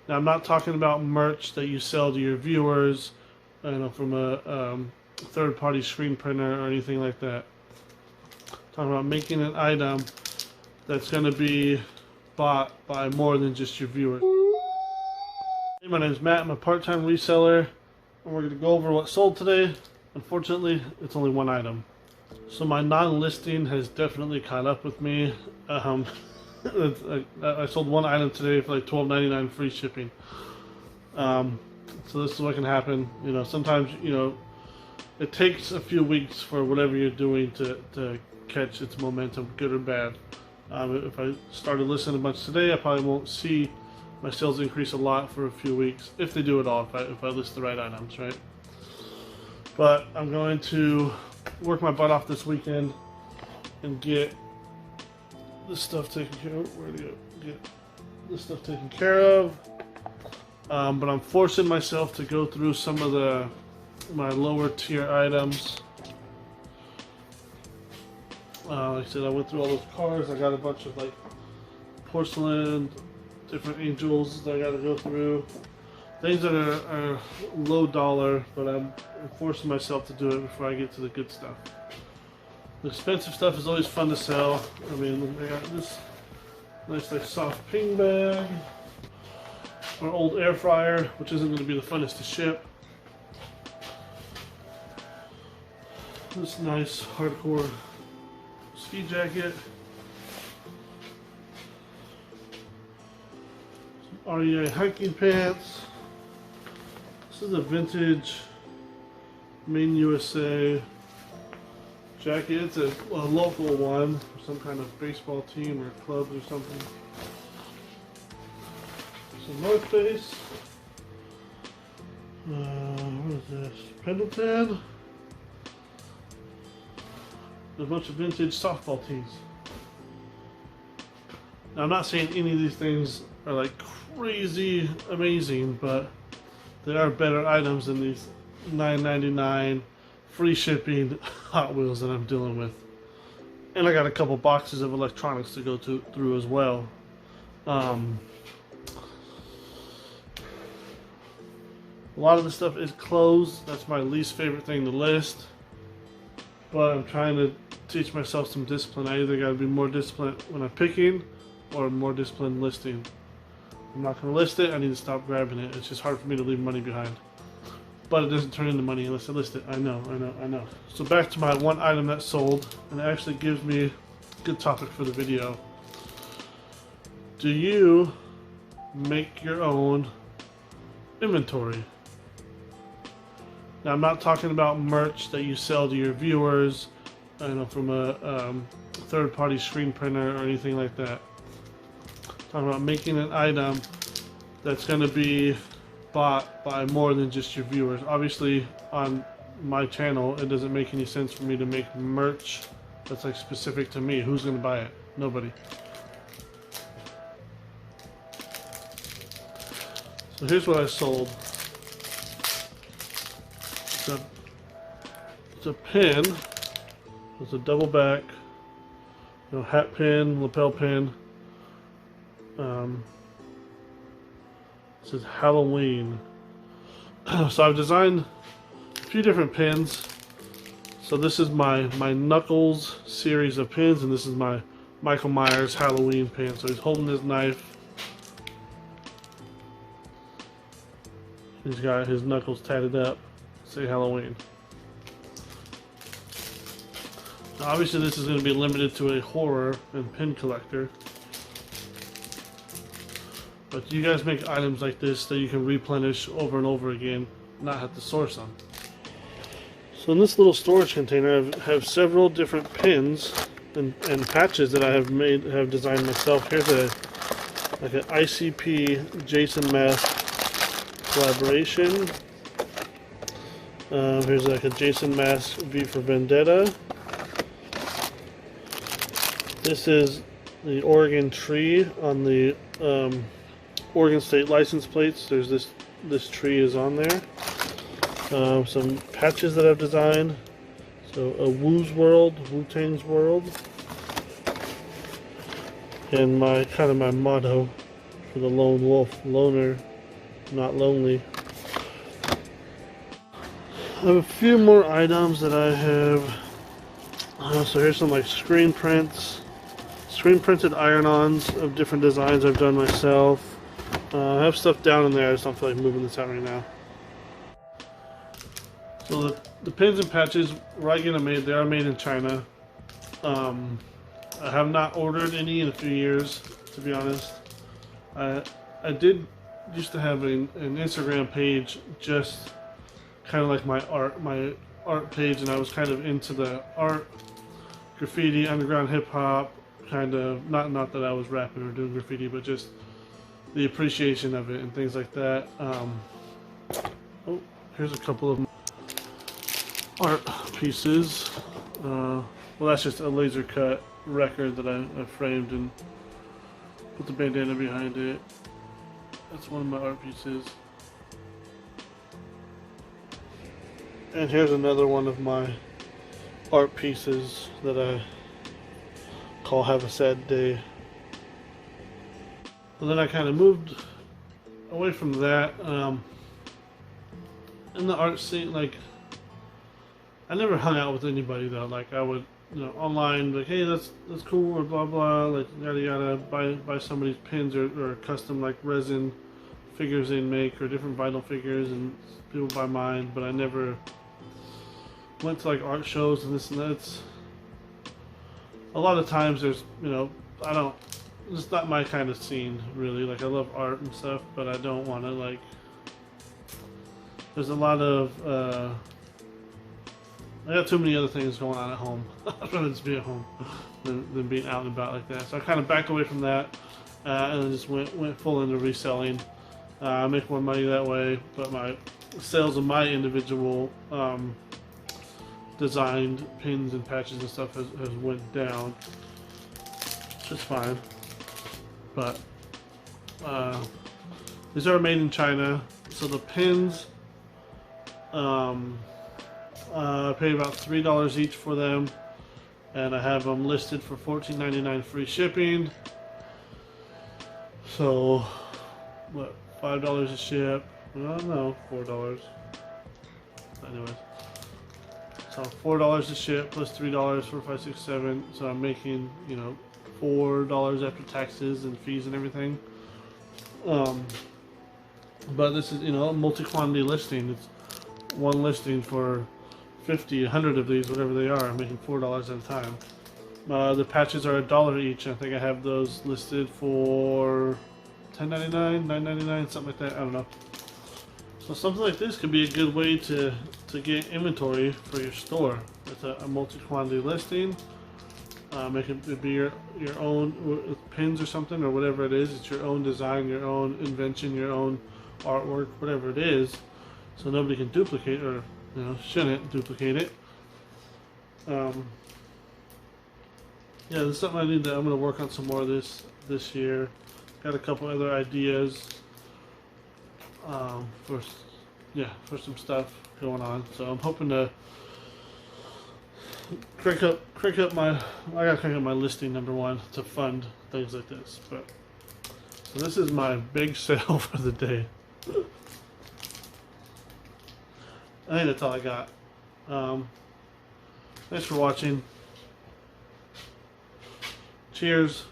Now, I'm not talking about merch that you sell to your viewers, from a third-party screen printer or anything like that. I'm talking about making an item that's going to be bought by more than just your viewers. Hey, my name is Matt. I'm a part-time reseller, and we're going to go over what sold today. Unfortunately, it's only one item. So my non-listing has definitely caught up with me. I sold one item today for like $12.99 free shipping. So this is what can happen. Sometimes, it takes a few weeks for whatever you're doing to catch its momentum, good or bad. If I started listing a bunch today, I probably won't see my sales increase a lot for a few weeks, if they do at all, if I list the right items, right? But I'm going to work my butt off this weekend and get this stuff taken care of. Where do you get this stuff taken care of? But I'm forcing myself to go through some of my lower tier items. Like I said, I went through all those cards. I got a bunch of like porcelain, different angels that I got to go through. Things that are low dollar, but I'm forcing myself to do it before I get to the good stuff. The expensive stuff is always fun to sell. I mean, I got this nice like soft ping bag, our old air fryer, which isn't going to be the funnest to ship. This nice hardcore ski jacket. Some REI hiking pants. This is a vintage Maine USA jacket. It's a local one for some kind of baseball team or clubs or something. Some North Face. What is this? Pendleton. A bunch of vintage softball tees. Now, I'm not saying any of these things are like crazy amazing, but they are better items than these $9.99 free shipping Hot Wheels that I'm dealing with. And I got a couple boxes of electronics to go through as well. A lot of the stuff is clothes. That's my least favorite thing to list. But I'm trying to teach myself some discipline. I either got to be more disciplined when I'm picking or more disciplined listing. I'm not going to list it. I need to stop grabbing it. It's just hard for me to leave money behind. But it doesn't turn into money unless I list it. I know. So back to my one item that sold, and it actually gives me a good topic for the video. Do you make your own inventory? Now, I'm not talking about merch that you sell to your viewers, from a third-party screen printer or anything like that. I'm talking about making an item that's going to be bought by more than just your viewers. Obviously, on my channel, it doesn't make any sense for me to make merch that's like specific to me. Who's going to buy it? Nobody. So here's what I sold. It's a pin. It's a double back, hat pin, lapel pin. It says Halloween. So I've designed a few different pins. So this is my Knuckles series of pins, and this is my Michael Myers Halloween pin. So he's holding his knife. He's got his knuckles tatted up. Say Halloween. Now obviously this is going to be limited to a horror and pin collector. But you guys make items like this that you can replenish over and over again, not have to source them. So in this little storage container I have several different pins and patches that I have designed myself. Here's like an ICP Jason Mask collaboration. Here's like a Jason Mask V for Vendetta. This is the Oregon tree on the Oregon State license plates. There's this tree is on there. Some patches that I've designed. So a Wu-Tang's World. And my motto for the lone wolf, loner, not lonely. I have a few more items that I have. So here's some like screen printed iron-ons of different designs I've done myself. I have stuff down in there, I just don't feel like moving this out right now. So the pins and patches, where I get them made, they are made in China. I have not ordered any in a few years, to be honest. I did used to have an Instagram page, just kind of like my art page, and I was kind of into the art, graffiti, underground hip hop, kind of, not that I was rapping or doing graffiti, but just the appreciation of it and things like that. Oh, here's a couple of art pieces. Well, that's just a laser cut record that I framed and put the bandana behind it. That's one of my art pieces. And here's another one of my art pieces that I call Have a Sad Day. And then I kind of moved away from that. In the art scene, like, I never hung out with anybody though. Like, I would, online, like, hey, that's cool, or blah blah, like yada yada, buy somebody's pins or custom like resin figures they make, or different vinyl figures, and people buy mine. But I never went to like art shows and this and that. It's, a lot of times there's, it's not my kind of scene really. Like, I love art and stuff, but I don't want to, like, there's a lot of I got too many other things going on at home. I'd rather just be at home than being out and about like that. So I kind of backed away from that, and just went full into reselling. I make more money that way, but my sales of my individual designed pins and patches and stuff has went down, which is fine. But these are made in China, so the pins, I paid about $3 each for them, and I have them listed for $14.99 free shipping. So what, $5 a ship? No, $4. Anyways, so $4 a ship plus $3, 4, 5, 6, 7. So I'm making, $4 after taxes and fees and everything. But this is, a multi-quantity listing. It's one listing for 50, 100 of these, whatever they are. I'm making $4 at a time. The patches are $1 each. I think I have those listed for $10.99, $9.99, something like that. I don't know. So something like this could be a good way to get inventory for your store. It's a multi-quantity listing. It could be your own pins or something, or whatever it is. It's your own design, your own invention, your own artwork, whatever it is. So nobody can duplicate, or shouldn't duplicate it. Yeah, this is something I'm going to work on some more of this year. Got a couple other ideas for some stuff going on. So I'm hoping to crank up my listing, number one, to fund things like this. But so this is my big sale for the day. I think that's all I got. Thanks for watching. Cheers.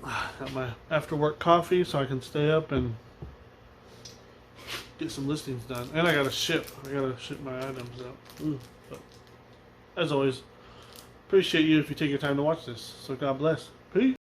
Got my after work coffee so I can stay up and get some listings done. And I gotta ship my items out. But as always, appreciate you if you take your time to watch this. So God bless. Peace.